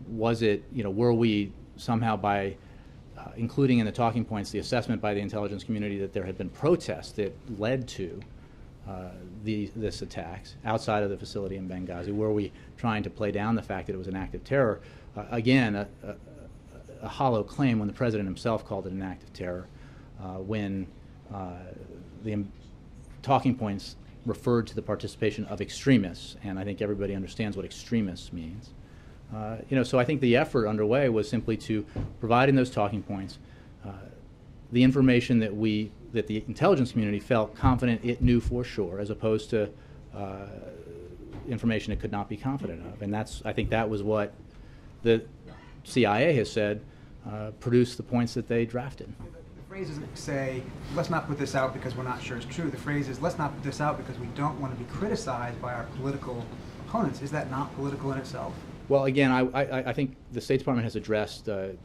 were we somehow by including in the talking points the assessment by the intelligence community that there had been protests that led to this attacks outside of the facility in Benghazi? Were we trying to play down the fact that it was an act of terror? Again, a hollow claim when the president himself called it an act of terror, when the talking points referred to the participation of extremists, and I think everybody understands what extremists means. So I think the effort underway was simply to provide in those talking points the information that the intelligence community felt confident it knew for sure, as opposed to information it could not be confident of. And I think that was what the CIA has said produced the points that they drafted. The phrase doesn't say, let's not put this out because we're not sure it's true. The phrase is, let's not put this out because we don't want to be criticized by our political opponents. Is that not political in itself? Well, again, I think the State Department has addressed the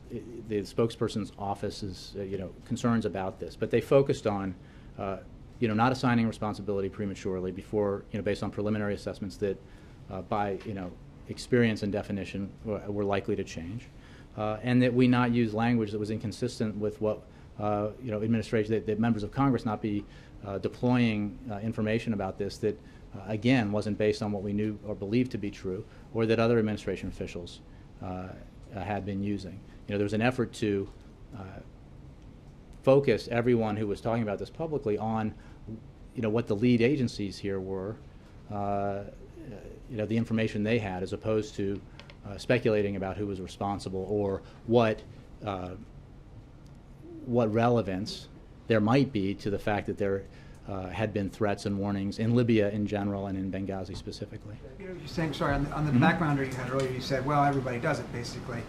spokesperson's office's concerns about this, but they focused on not assigning responsibility prematurely before, based on preliminary assessments that by experience and definition were likely to change, and that we not use language that was inconsistent with what administration, that members of Congress not be deploying information about this that again wasn't based on what we knew or believed to be true, or that other administration officials had been using. There was an effort to focus everyone who was talking about this publicly on what the lead agencies here were, the information they had, as opposed to speculating about who was responsible or what relevance there might be to the fact that there had been threats and warnings in Libya in general and in Benghazi specifically. You're saying, sorry, on the backgrounder you had earlier, you said, well, everybody does it, basically.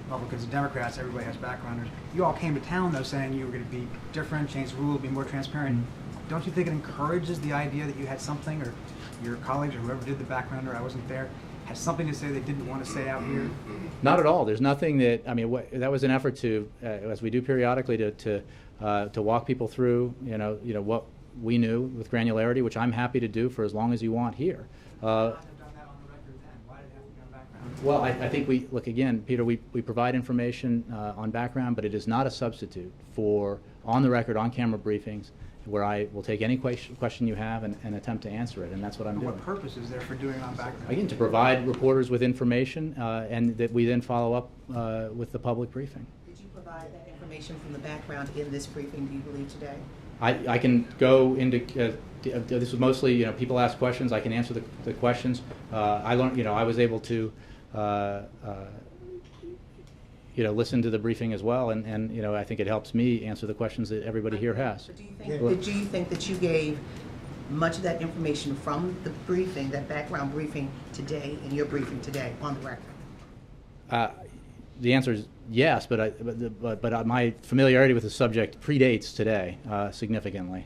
Republicans and Democrats, everybody has backgrounders. You all came to town, though, saying you were going to be different, change the rules, be more transparent. Don't you think it encourages the idea that you had something, or your colleagues or whoever did the backgrounder, I wasn't there, has something to say they didn't want to say out here? Not at all. There's nothing that, that was an effort to, as we do periodically, to walk people through, what we knew with granularity, which I'm happy to do for as long as you want here. Well, I think Peter, we provide information on background, but it is not a substitute for on-the-record, on-camera briefings where I will take any question you have and attempt to answer it, and that's what I'm And doing. what purpose is there for doing it on background? Again, to provide reporters with information, and that we then follow up with the public briefing. Did you provide that information from the background in this briefing, do you believe, today? I can go into, this was mostly, people ask questions, I can answer the questions. I learned, I was able to, listen to the briefing as well, and I think it helps me answer the questions that everybody here has. But do you think that you gave much of that information from the briefing, that background briefing today, in your briefing today, on the record? The answer is yes, but my familiarity with the subject predates today significantly.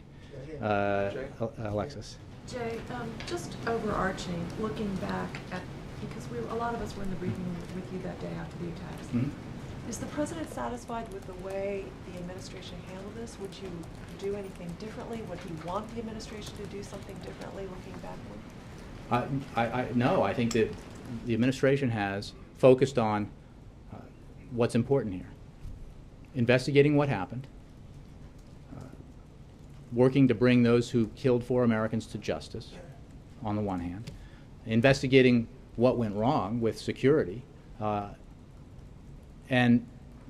Alexis. Jay, just overarching, looking back at, because a lot of us were in the briefing room with you that day after the attacks. Mm-hmm. Is the president satisfied with the way the administration handled this? Would you do anything differently? Would he want the administration to do something differently looking backward? No, I think that the administration has focused on what's important here. Investigating what happened, working to bring those who killed 4 Americans to justice, on the one hand, investigating what went wrong with security, and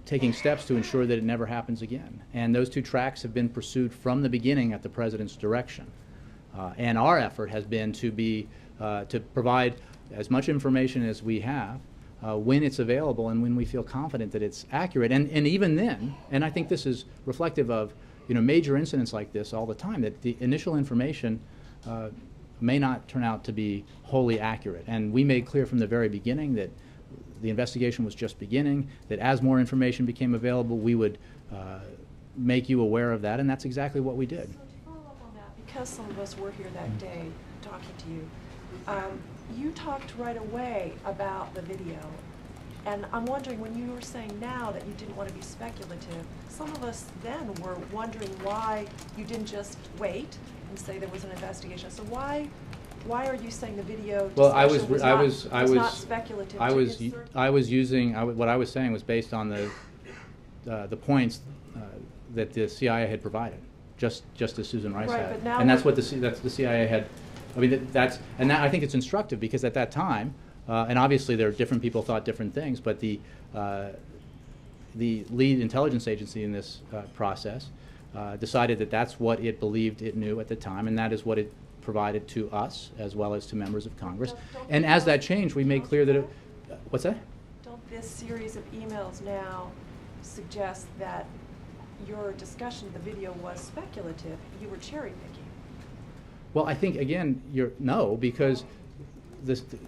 taking steps to ensure that it never happens again. And those 2 tracks have been pursued from the beginning at the president's direction. And our effort has been to provide as much information as we have when it's available and when we feel confident that it's accurate. And even then, and I think this is reflective of major incidents like this all the time, that the initial information may not turn out to be wholly accurate. And we made clear from the very beginning that the investigation was just beginning, that as more information became available, we would make you aware of that, and that's exactly what we did. So to follow up on that, because some of us were here that day talking to you, you talked right away about the video. And I'm wondering, when you were saying now that you didn't want to be speculative, some of us then were wondering why you didn't just wait and say there was an investigation. So why are you saying the video Well, was not speculative? I was using what I was saying was based on the points that the CIA had provided, just as Susan Rice Right, had, but now and that's what the CIA had. I mean, I think it's instructive because at that time, and obviously there are different people thought different things, but the lead intelligence agency in this process decided that that's what it believed it knew at the time, and that is what it provided to us as well as to members of Congress. And as that changed, we made clear that what's that? Don't this series of emails now suggest that your discussion of the video was speculative? You were cherry picking. Well, I think again, no, because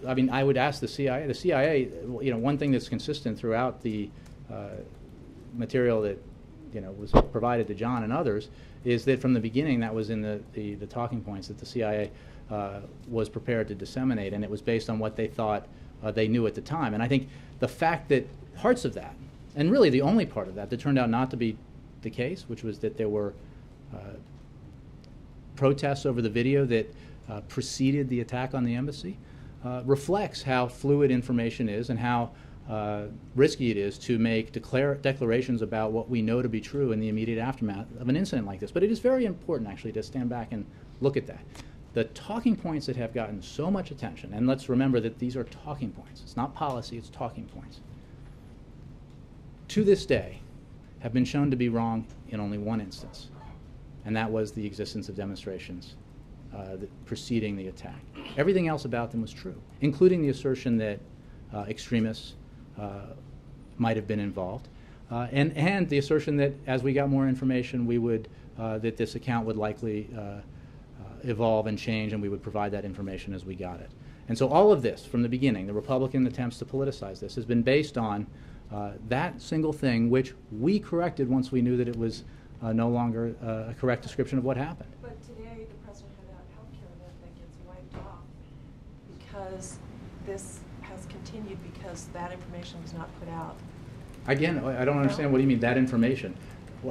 I would ask the CIA. The CIA, one thing that's consistent throughout the material that was provided to John and others is that from the beginning that was in the talking points that the CIA was prepared to disseminate, and it was based on what they thought they knew at the time. And I think the fact that parts of that, and really the only part of that turned out not to be the case, which was that there were protests over the video that preceded the attack on the embassy, reflects how fluid information is and how risky it is to make declarations about what we know to be true in the immediate aftermath of an incident like this. But it is very important, actually, to stand back and look at that. The talking points that have gotten so much attention, and let's remember that these are talking points. It's not policy, it's talking points. To this day, have been shown to be wrong in only one instance, and that was the existence of demonstrations preceding the attack. Everything else about them was true, including the assertion that extremists might have been involved, and the assertion that as we got more information, we would that this account would likely evolve and change, and we would provide that information as we got it. And so all of this, from the beginning, the Republican attempts to politicize this, has been based on that single thing, which we corrected once we knew that it was no longer a correct description of what happened. But today, the president had a health care event that gets wiped off because this has continued because that information was not put out. Again, I don't understand. What do you mean, that information?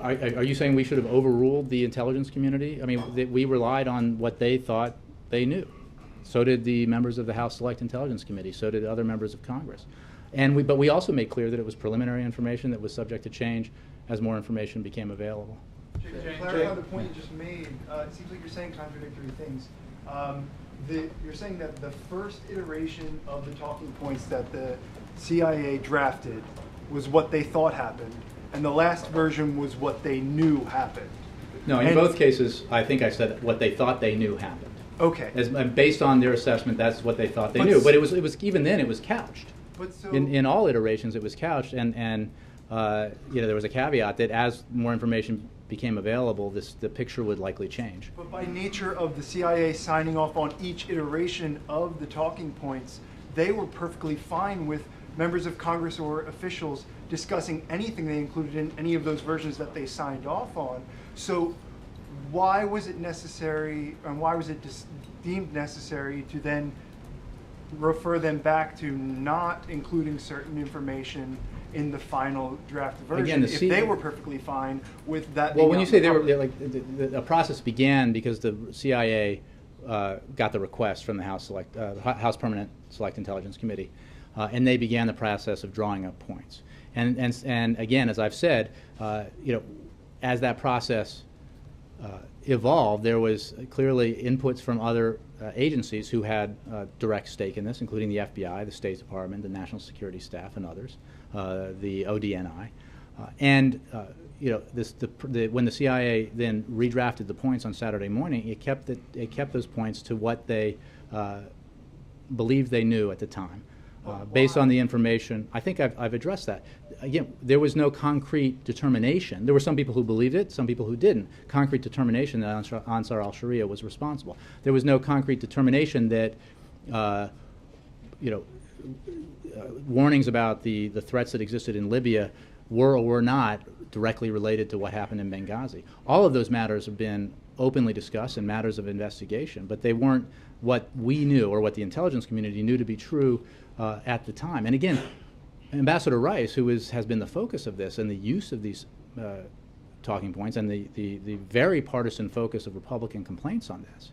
Are you saying we should have overruled the intelligence community? I mean, we relied on what they thought they knew. So did the members of the House Select Intelligence Committee. So did other members of Congress. But we also made clear that it was preliminary information that was subject to change as more information became available. To clarify the point you just made, it seems like you're saying contradictory things. You're saying that the first iteration of the talking points that the CIA drafted was what they thought happened, and the last version was what they knew happened. No, in both cases, I think I said what they thought they knew happened. Okay. Based on their assessment, that's what they thought they knew. But it was even then it was couched. But so in all iterations, it was couched, and there was a caveat that as more information became available, the picture would likely change. But by nature of the CIA signing off on each iteration of the talking points, they were perfectly fine with members of Congress or officials discussing anything they included in any of those versions that they signed off on. So why was it necessary, and why was it deemed necessary to then refer them back to not including certain information in the final draft version, if they were perfectly fine with that? Well, when you say they were, a process began because the CIA got the request from the House Permanent Select Intelligence Committee, and they began the process of drawing up points. And again, as I've said, as that process evolved, there was clearly inputs from other agencies who had direct stake in this, including the FBI, the State Department, the National Security Staff, and others, the ODNI. When the CIA then redrafted the points on Saturday morning, it kept those points to what they believed they knew at the time. Based on the information, I think I've addressed that. Again, there was no concrete determination. There were some people who believed it, some people who didn't. Concrete determination that Ansar al-Sharia was responsible. There was no concrete determination that, warnings about the threats that existed in Libya were or were not directly related to what happened in Benghazi. All of those matters have been openly discussed and matters of investigation, but they weren't what we knew or what the intelligence community knew to be true at the time. And again, Ambassador Rice, who has been the focus of this and the use of these talking points and the very partisan focus of Republican complaints on this,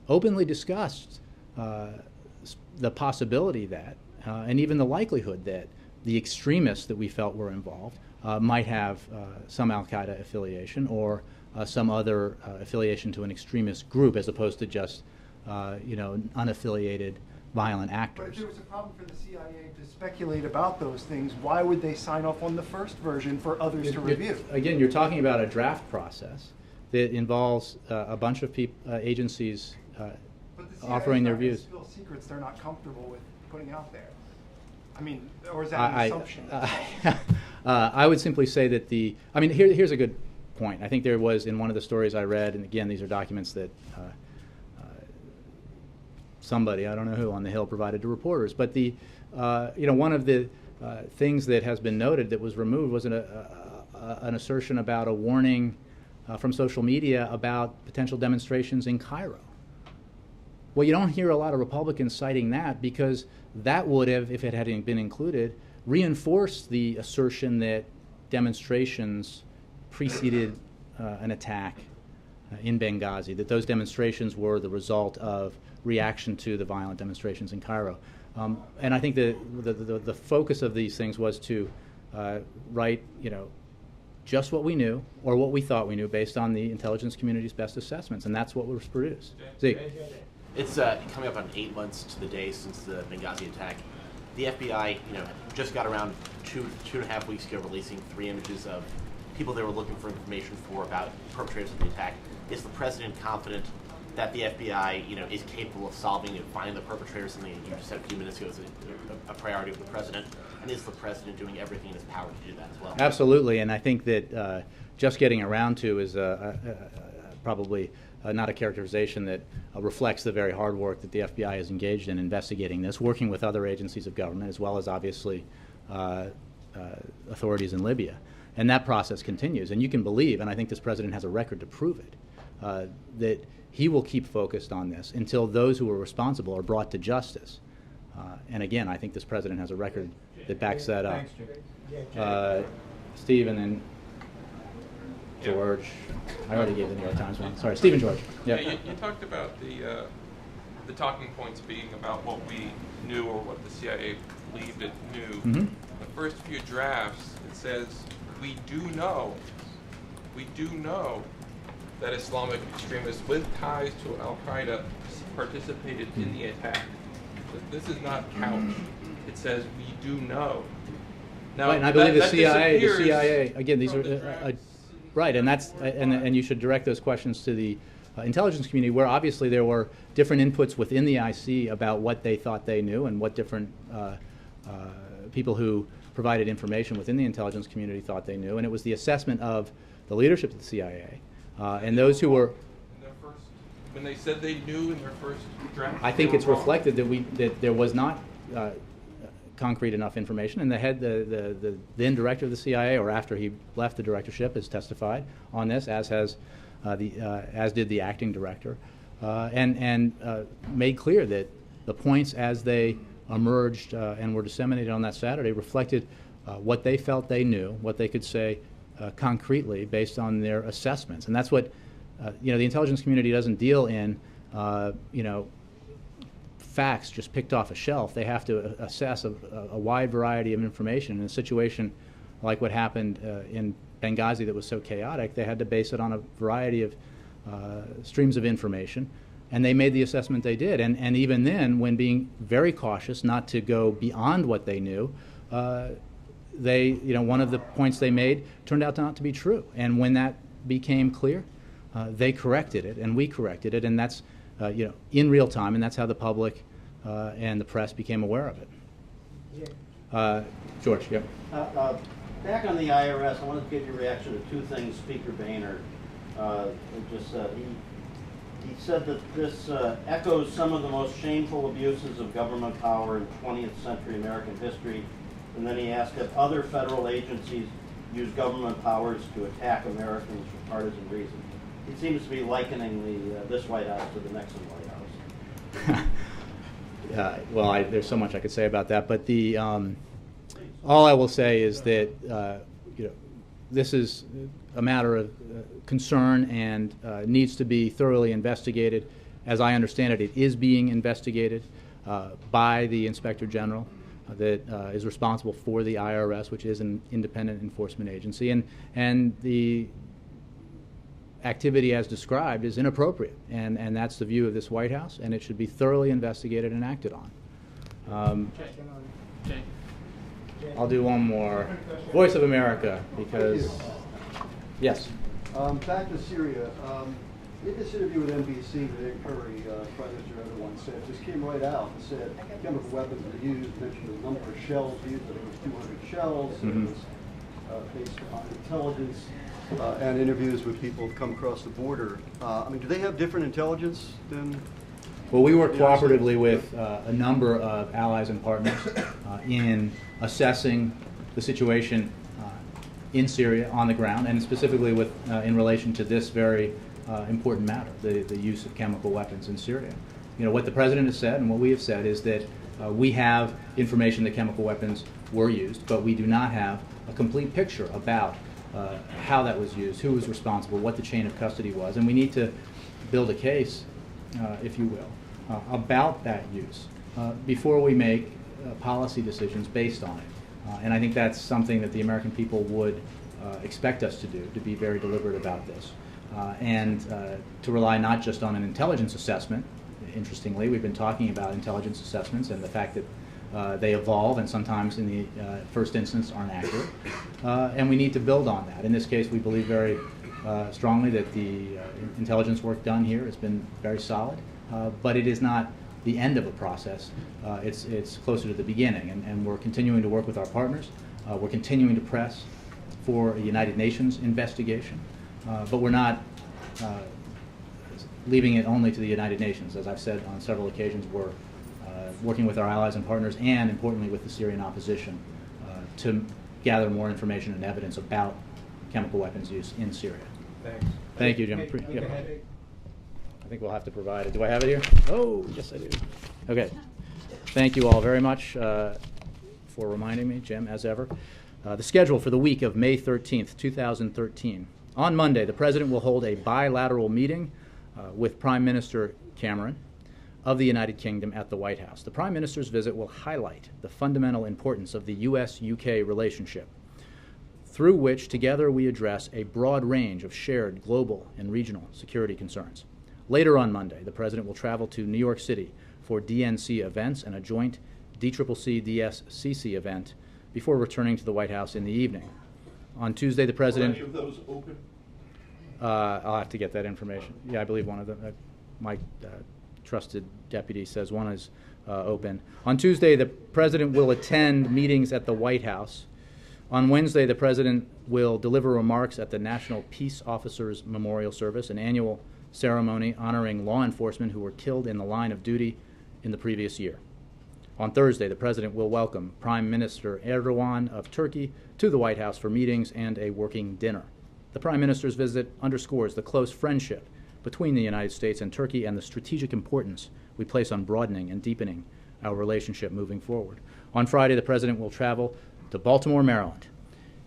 openly discussed the possibility that, and even the likelihood that, the extremists that we felt were involved might have some al-Qaeda affiliation or some other affiliation to an extremist group, as opposed to just unaffiliated violent actors. But if there was a problem for the CIA to speculate about those things, why would they sign off on the first version for others to review? Again, you're talking about a draft process that involves a bunch of agencies offering their views. But the CIA spill secrets they're not comfortable with putting out there. I mean, or is that an assumption? I would simply say that here's a good point. I think there was, in one of the stories I read, and again, these are documents that somebody, I don't know who, on the Hill provided to reporters, but one of the things that has been noted that was removed was an assertion about a warning from social media about potential demonstrations in Cairo. Well, you don't hear a lot of Republicans citing that, because that would have, if it had been included, reinforced the assertion that demonstrations preceded an attack in Benghazi, that those demonstrations were the result of reaction to the violent demonstrations in Cairo. And I think the focus of these things was to write, just what we knew or what we thought we knew based on the intelligence community's best assessments, and that's what was produced. Zeke. It's coming up on 8 months to the day since the Benghazi attack. The FBI, just got around two and a half weeks ago releasing 3 images of people they were looking for information for about perpetrators of the attack. Is the president confident that the FBI, is capable of solving and finding the perpetrators? Something you just said a few minutes ago is a priority of the president. And is the president doing everything in his power to do that as well? Absolutely, and I think that just getting around to is probably not a characterization that reflects the very hard work that the FBI is engaged in investigating this, working with other agencies of government, as well as obviously authorities in Libya. And that process continues. And you can believe, and I think this president has a record to prove it, that he will keep focused on this until those who are responsible are brought to justice. And again, I think this president has a record that backs that up. Steve, and then George. I already gave the New York Times one. Sorry, Steve and George. Yeah, you talked about the talking points being about what we knew or what the CIA believed it knew. Mm-hmm. The first few drafts, it says, we do know we do know that Islamic extremists with ties to Al-Qaeda participated in the attack. But this is not couch. It says we do know. Now, right, and I believe the CIA, disappears again, these from are, the draft. right, and that's, and you should direct those questions to the intelligence community, where obviously there were different inputs within the IC about what they thought they knew and what different people who provided information within the intelligence community thought they knew, and it was the assessment of the leadership of the CIA and those who were. When they said they knew in their first draft, I think it's reflected that there was not concrete enough information, and the then director of the CIA, or after he left the directorship, has testified on this, as has as did the acting director, and made clear that the points as they emerged and were disseminated on that Saturday reflected what they felt they knew, what they could say concretely based on their assessments, and that's what the intelligence community doesn't deal in facts just picked off a shelf. They have to assess a wide variety of information. In a situation like what happened in Benghazi that was so chaotic, they had to base it on a variety of streams of information, and they made the assessment they did. And even then, when being very cautious not to go beyond what they knew, one of the points they made turned out not to be true. And when that became clear, they corrected it, and we corrected it, and that's in real time, and that's how the public and the press became aware of it. George, yeah. Back on the IRS, I wanted to get your reaction to two things Speaker Boehner just said. He said that this echoes some of the most shameful abuses of government power in 20th century American history, and then he asked if other federal agencies use government powers to attack Americans for partisan reasons. He seems to be likening this White House to the Nixon White House. Well, there's so much I could say about that, but all I will say is that this is a matter of concern and needs to be thoroughly investigated. As I understand it, it is being investigated by the Inspector General that is responsible for the IRS, which is an independent enforcement agency, and the activity as described is inappropriate, and that's the view of this White House, and it should be thoroughly investigated and acted on. I'll do one more. Voice of America, because, yes. Back to Syria. In this interview with NBC, Nick Curry, Prime Minister Erdogan said, just came right out and said chemical weapons were used, mentioned the number of shells used, that it was 200 shells, and it was based on intelligence. And interviews with people who've come across the border. Do they have different intelligence than? Well, we work cooperatively with a number of allies and partners in assessing the situation in Syria on the ground, and specifically in relation to this very important matter, the use of chemical weapons in Syria. What the President has said and what we have said is that we have information that chemical weapons were used, but we do not have a complete picture about how that was used, who was responsible, what the chain of custody was, and we need to build a case, if you will, about that use before we make policy decisions based on it. And I think that's something that the American people would expect us to do, to be very deliberate about this, and to rely not just on an intelligence assessment. Interestingly, we've been talking about intelligence assessments and the fact that they evolve and sometimes in the first instance aren't accurate. And we need to build on that. In this case, we believe very strongly that the intelligence work done here has been very solid, but it is not the end of a process. It's closer to the beginning, and we're continuing to work with our partners. We're continuing to press for a United Nations investigation, but we're not leaving it only to the United Nations. As I've said on several occasions, we're working with our allies and partners, and importantly with the Syrian opposition, to gather more information and evidence about chemical weapons use in Syria. Thanks. Thank you, Jim. Hey, Yeah. I think we'll have to provide it. Do I have it here? Oh, yes I do. Okay. Thank you all very much for reminding me, Jim, as ever. The schedule for the week of May 13th, 2013. On Monday, the President will hold a bilateral meeting with Prime Minister Cameron of the United Kingdom at the White House. The Prime Minister's visit will highlight the fundamental importance of the U.S.-UK relationship. through which together we address a broad range of shared global and regional security concerns. Later on Monday, the President will travel to New York City for DNC events and a joint DCCC-DSCC event before returning to the White House in the evening. On Tuesday, the President... Are any of those open? I'll have to get that information. Yeah, I believe one of them. My trusted deputy says one is open. On Tuesday, the President will attend meetings at the White House. On Wednesday, the President will deliver remarks at the National Peace Officers Memorial Service, an annual ceremony honoring law enforcement who were killed in the line of duty in the previous year. On Thursday, the President will welcome Prime Minister Erdogan of Turkey to the White House for meetings and a working dinner. The Prime Minister's visit underscores the close friendship between the United States and Turkey and the strategic importance we place on broadening and deepening our relationship moving forward. On Friday, the President will travel to Baltimore, Maryland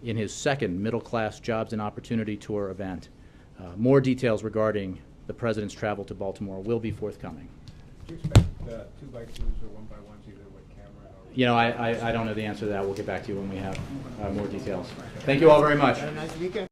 in his second middle-class jobs and opportunity tour event. More details regarding the President's travel to Baltimore will be forthcoming. Do you expect 2x2s or 1x1s either with camera? You know, I don't know the answer to that. We'll get back to you when we have more details. Thank you all very much. Have a nice weekend.